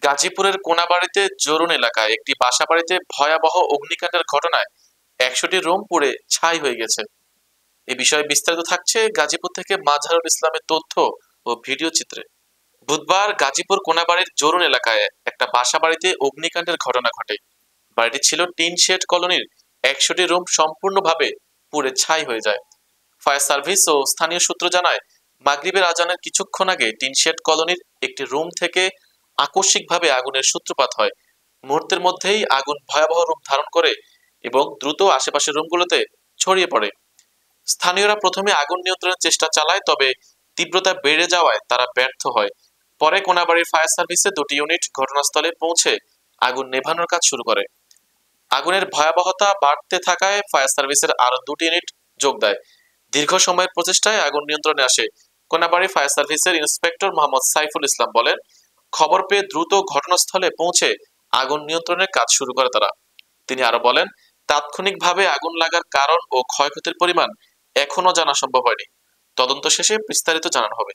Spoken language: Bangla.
গাজীপুরের কোনাবাড়ীতে জরুন এলাকায় একটি বাসাবাড়িতে ভয়াবহ অগ্নিকাণ্ডের ঘটনায় ১০০টি রুম পুড়ে ছাই হয়ে গেছে। এ বিষয়ে বিস্তারিত থাকছে গাজীপুর থেকে মাজহারুল ইসলামের তথ্য ও ভিডিও চিত্রে। বুধবার গাজীপুর কোনাবাড়ীর জরুন এলাকায় একটা বাসাবাড়িতে অগ্নিকাণ্ডের ঘটনা ঘটে। বাড়িটি ছিল টিন শেড কলোনির। ১০০টি রুম সম্পূর্ণভাবে পুড়ে ছাই হয়ে যায়। ফায়ার সার্ভিস ও স্থানীয় সূত্র জানায়, মাগরিবের আজানের কিছুক্ষণ আগে টিন শেড কলোনির একটি রুম থেকে আকস্মিকভাবে আগুনের সূত্রপাত হয়। মুহূর্তের মধ্যেই আগুন ভয়াবহ রূপ ধারণ করে এবং দ্রুত আশেপাশের রুমগুলোতে ছড়িয়ে পড়ে। স্থানীয়রা প্রথমে আগুন নিয়ন্ত্রণের চেষ্টা চালায়, তবে তীব্রতা বেড়ে যাওয়ায় তারা ব্যর্থ হয়। পরে কোনাবাড়ীর ফায়ার সার্ভিসের ২টি ইউনিট ঘটনাস্থলে পৌঁছে আগুন নেভানোর কাজ শুরু করে। আগুনের ভয়াবহতা বাড়তে থাকায় ফায়ার সার্ভিসের আরো ২টি ইউনিট যোগ দেয়। দীর্ঘ সময়ের প্রচেষ্টায় আগুন নিয়ন্ত্রণে আসে। কোনাবাড়ী ফায়ার সার্ভিসের ইন্সপেক্টর মোহাম্মদ সাইফুল ইসলাম বলেন, খবর পেয়ে দ্রুত ঘটনাস্থলে পৌঁছে আগুন নিয়ন্ত্রণের কাজ শুরু করে তারা। তিনি আরো বলেন, তাৎক্ষণিকভাবে আগুন লাগার কারণ ও ক্ষয়ক্ষতির পরিমাণ এখনো জানা সম্ভব হয়নি। তদন্ত শেষে বিস্তারিত জানানো হবে।